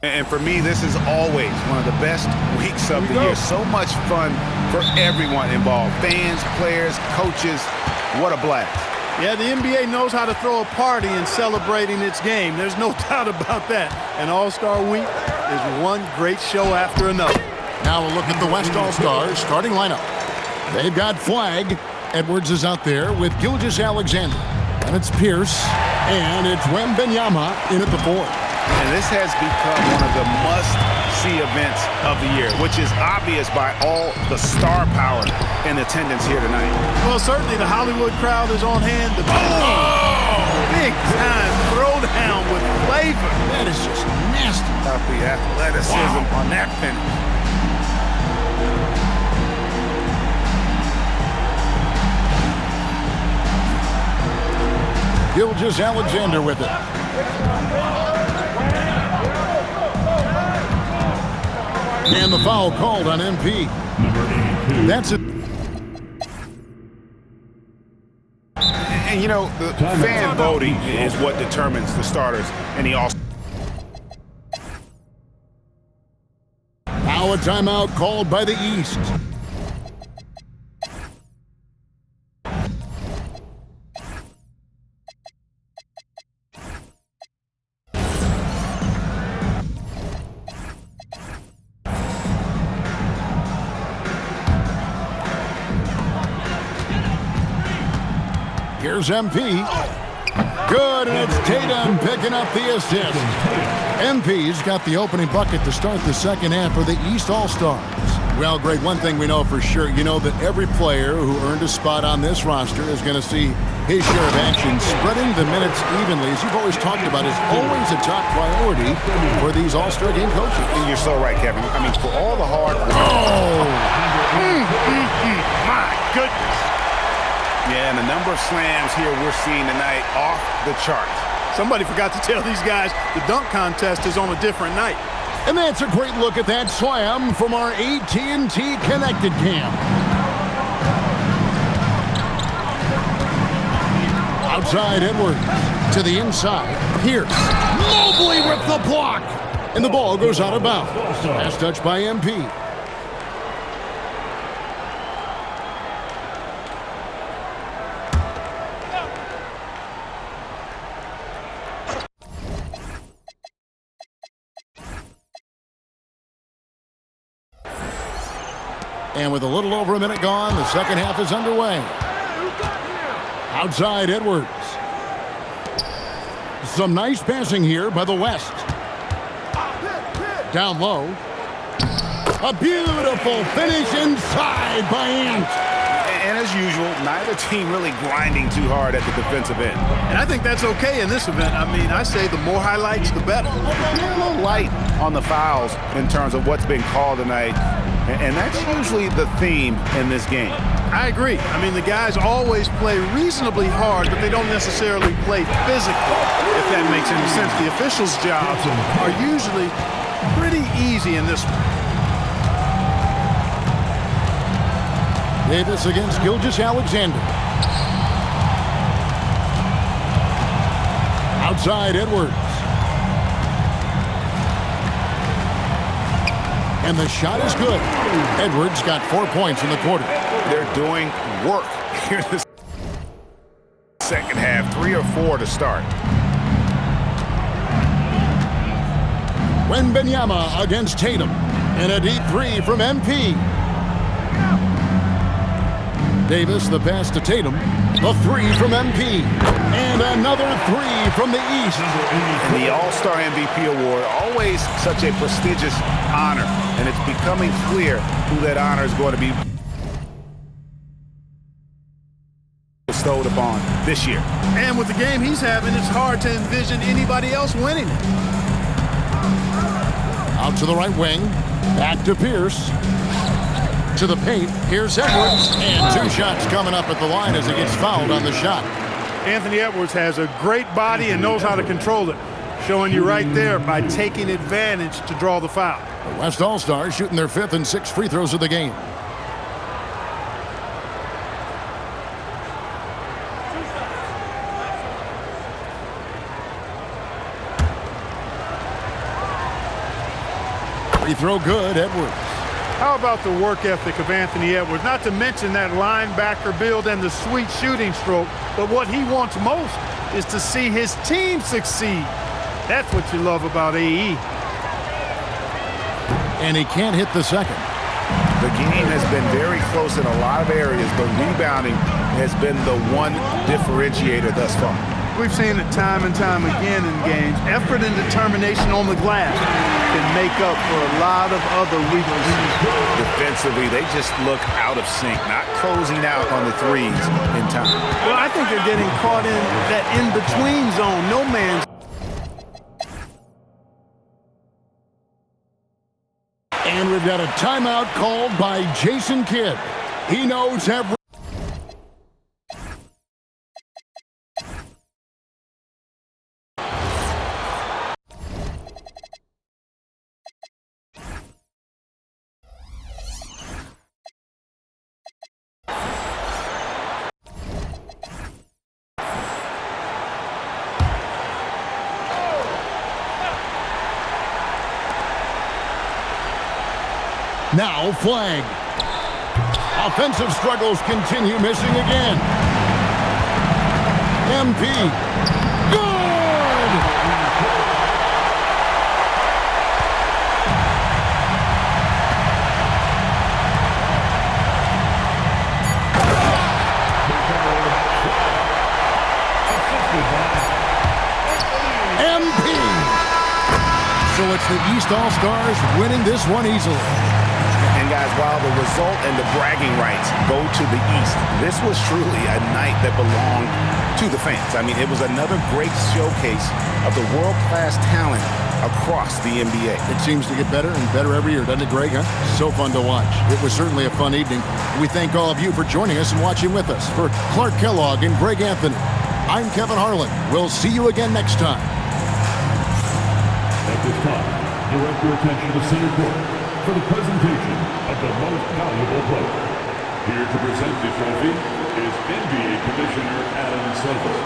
And for me, this is always one of the best weeks of the year. So much fun for everyone involved. Fans, players, coaches. What a blast. Yeah, the NBA knows how to throw a party in celebrating its game. There's no doubt about that. And All-Star Week is one great show after another. Now we'll look at the West All-Stars starting lineup. They've got Flagg. Edwards is out there with Gilgeous-Alexander. And it's Pierce. And it's Wembanyama in at the 4. And this has become one of the must-see events of the year, which is obvious by all the star power in attendance here tonight. Well, certainly the Hollywood crowd is on hand. Big-time throwdown with flavor. That is just nasty. About the athleticism on that finish. Gilgeous-Alexander with it. And the foul called on MP. That's it. And, you know, the fan voting is what determines the starters in the All-Star. Now a timeout called by the East. Here's MP. Good, and it's Tatum picking up the assist. MP's got the opening bucket to start the second half for the East All-Stars. Well, Greg, one thing we know for sure, you know that every player who earned a spot on this roster is going to see his share of action. Spreading the minutes evenly, as you've always talked about, is always a top priority for these All-Star game coaches. And you're so right, Kevin. I mean, for all the hard work. My goodness. Yeah, and the number of slams here we're seeing tonight off the charts. Somebody forgot to tell these guys the dunk contest is on a different night. And that's a great look at that slam from our AT&T Connected Cam. Outside Edwards to the inside. Pierce. Mobley with the block. And the ball goes out of bounds. Pass touch by MP. And with a little over a minute gone, the second half is underway. Outside Edwards. Some nice passing here by the West. Down low. A beautiful finish inside by Ant. And as usual, neither team really grinding too hard at the defensive end. And I think that's okay in this event. I mean, I say the more highlights, the better. A little light on the fouls in terms of what's been called tonight. And that's usually the theme in this game. I agree. I mean, the guys always play reasonably hard, but they don't necessarily play physically, if that makes any sense. The officials' jobs are usually pretty easy in this one. Davis against Gilgeous-Alexander. Outside Edwards. And the shot is good. Edwards got 4 points in the quarter. They're doing work here in the second half. 3 or 4 to start. Wembanyama against Tatum. And a deep 3 from MP. Davis, the pass to Tatum. The 3 from MP. And another 3 from the East. And the All-Star MVP award, always such a prestigious honor. And it's becoming clear who that honor is going to be bestowed upon this year. And with the game he's having, it's hard to envision anybody else winning it. Out to the right wing. Back to Pierce. To the paint. Here's Edwards. And 2 shots coming up at the line as he gets fouled on the shot. Anthony Edwards has a great body and knows how to control it. Showing you right there by taking advantage to draw the foul. The West All-Stars shooting their 5th and 6th free throws of the game. He throw good, Edwards. How about the work ethic of Anthony Edwards? Not to mention that linebacker build and the sweet shooting stroke, but what he wants most is to see his team succeed. That's what you love about AE. And he can't hit the second. The game has been very close in a lot of areas, but rebounding has been the one differentiator thus far. We've seen it time and time again in games. Effort and determination on the glass can make up for a lot of other weaknesses. Defensively, they just look out of sync, not closing out on the threes in time. Well, I think they're getting caught in that in-between zone. No man's. And we've got a timeout called by Jason Kidd. He knows every... Now flag. Offensive struggles continue, missing again. MP. Good! MP. So it's the East All-Stars winning this one easily. And guys, while the result and the bragging rights go to the East, this was truly a night that belonged to the fans. I mean, it was another great showcase of the world-class talent across the NBA. It seems to get better and better every year, doesn't it, Greg? Huh? So fun to watch. It was certainly a fun evening. We thank all of you for joining us and watching with us. For Clark Kellogg and Greg Anthony, I'm Kevin Harlan. We'll see you again next time. At this time, direct your attention to center court for the presentation of the most valuable player. Here to present the trophy is NBA Commissioner Adam Silver.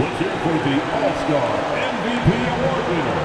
Let's hear for the All-Star MVP Award winner,